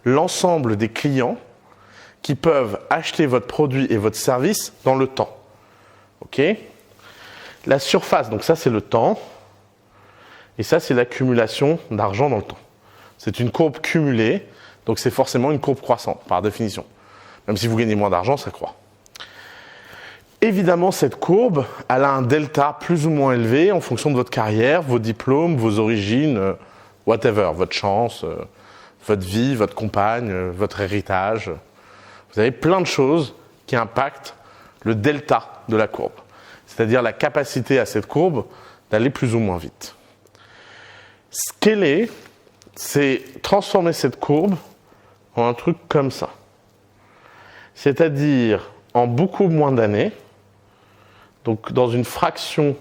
l'ensemble des clients qui peuvent acheter votre produit et votre service dans le temps. Ok ? La surface, donc ça c'est le temps, et ça c'est l'accumulation d'argent dans le temps. C'est une courbe cumulée, donc c'est forcément une courbe croissante par définition. Même si vous gagnez moins d'argent, ça croît. Évidemment, cette courbe, elle a un delta plus ou moins élevé en fonction de votre carrière, vos diplômes, vos origines, whatever, votre chance, votre vie, votre compagne, votre héritage. Vous avez plein de choses qui impactent le delta de la courbe, c'est-à-dire la capacité à cette courbe d'aller plus ou moins vite. Scaler, c'est transformer cette courbe en un truc comme ça. C'est-à-dire en beaucoup moins d'années, donc dans une fraction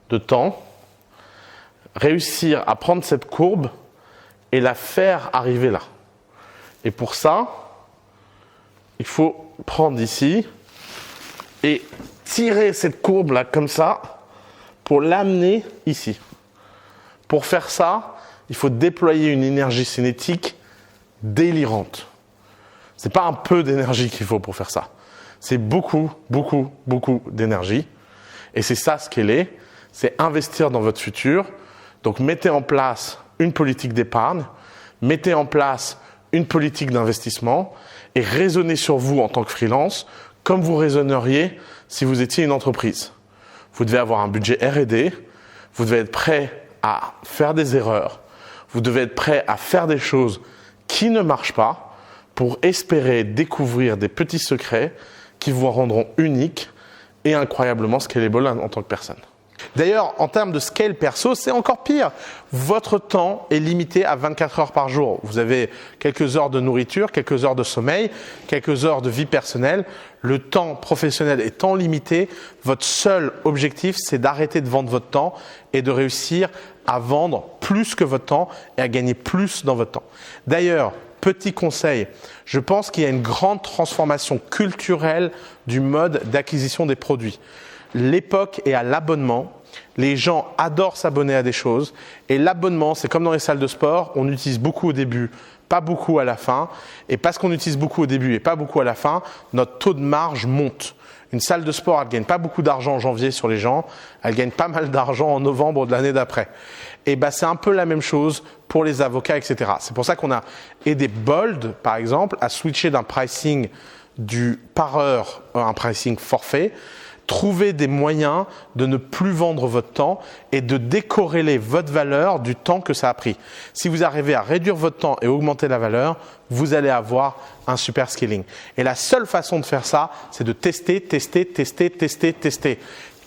de temps, réussir à prendre cette courbe et la faire arriver là. Et pour ça, il faut prendre ici et tirer cette courbe là comme ça pour l'amener ici. Pour faire ça, il faut déployer une énergie cinétique délirante. C'est pas un peu d'énergie qu'il faut pour faire ça. C'est beaucoup, beaucoup, beaucoup d'énergie. Et c'est ça ce qu'elle est. C'est investir dans votre futur. Donc mettez en place une politique d'épargne, mettez en place une politique d'investissement et raisonnez sur vous en tant que freelance comme vous raisonneriez si vous étiez une entreprise. Vous devez avoir un budget R&D, vous devez être prêt à faire des erreurs, vous devez être prêt à faire des choses qui ne marchent pas pour espérer découvrir des petits secrets qui vous rendront unique et incroyablement scalable en tant que personne. D'ailleurs, en termes de scale perso, c'est encore pire. Votre temps est limité à 24 heures par jour. Vous avez quelques heures de nourriture, quelques heures de sommeil, quelques heures de vie personnelle. Le temps professionnel est temps limité. Votre seul objectif, c'est d'arrêter de vendre votre temps et de réussir à vendre plus que votre temps et à gagner plus dans votre temps. D'ailleurs, petit conseil, je pense qu'il y a une grande transformation culturelle du mode d'acquisition des produits. L'époque est à l'abonnement. Les gens adorent s'abonner à des choses. Et l'abonnement, c'est comme dans les salles de sport, on utilise beaucoup au début, pas beaucoup à la fin. Et parce qu'on utilise beaucoup au début et pas beaucoup à la fin, notre taux de marge monte. Une salle de sport, elle ne gagne pas beaucoup d'argent en janvier sur les gens, elle gagne pas mal d'argent en novembre de l'année d'après. Et c'est un peu la même chose pour les avocats, etc. C'est pour ça qu'on a aidé Bold, par exemple, à switcher d'un pricing par heure à un pricing forfait. Trouver des moyens de ne plus vendre votre temps et de décorréler votre valeur du temps que ça a pris. Si vous arrivez à réduire votre temps et augmenter la valeur, vous allez avoir un super scaling. Et la seule façon de faire ça, c'est de tester.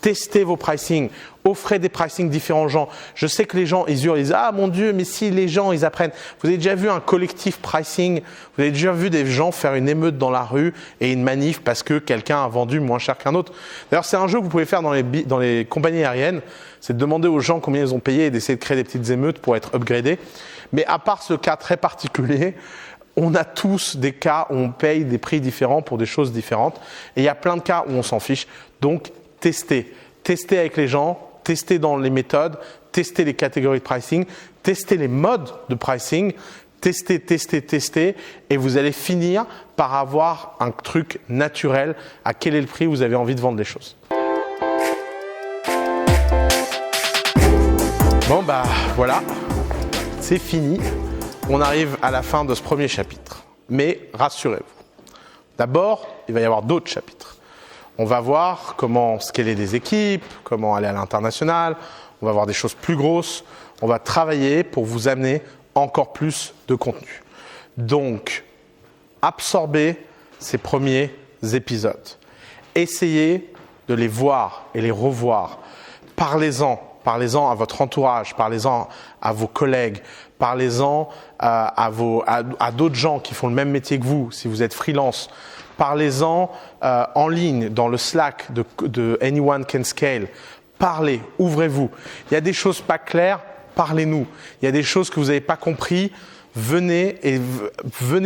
Testez vos pricing, offrez des pricing différents aux gens. Je sais que les gens, ils hurlent, ils disent « Ah mon Dieu, mais si les gens, ils apprennent ». Vous avez déjà vu un collectif pricing, vous avez déjà vu des gens faire une émeute dans la rue et une manif parce que quelqu'un a vendu moins cher qu'un autre. D'ailleurs, c'est un jeu que vous pouvez faire dans les compagnies aériennes, c'est de demander aux gens combien ils ont payé et d'essayer de créer des petites émeutes pour être upgradés. Mais à part ce cas très particulier, on a tous des cas où on paye des prix différents pour des choses différentes. Et il y a plein de cas où on s'en fiche. Donc, testez avec les gens, testez dans les méthodes, testez les catégories de pricing, testez les modes de pricing, testez, et vous allez finir par avoir un truc naturel à quel est le prix où vous avez envie de vendre les choses. Bon voilà, c'est fini. On arrive à la fin de ce premier chapitre. Mais rassurez-vous, d'abord, il va y avoir d'autres chapitres. On va voir comment scaler des équipes, comment aller à l'international, on va voir des choses plus grosses, on va travailler pour vous amener encore plus de contenu. Donc, absorbez ces premiers épisodes. Essayez de les voir et les revoir. Parlez-en à votre entourage, parlez-en à vos collègues, parlez-en à d'autres gens qui font le même métier que vous, si vous êtes freelance. Parlez-en en ligne, dans le Slack de Anyone Can Scale. Parlez, ouvrez-vous. Il y a des choses pas claires, parlez-nous. Il y a des choses que vous n'avez pas compris, venez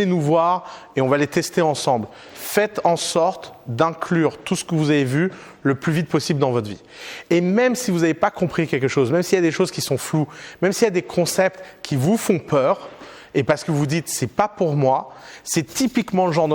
nous voir et on va les tester ensemble. Faites en sorte d'inclure tout ce que vous avez vu le plus vite possible dans votre vie. Et même si vous n'avez pas compris quelque chose, même s'il y a des choses qui sont floues, même s'il y a des concepts qui vous font peur, et parce que vous dites c'est pas pour moi, c'est typiquement le genre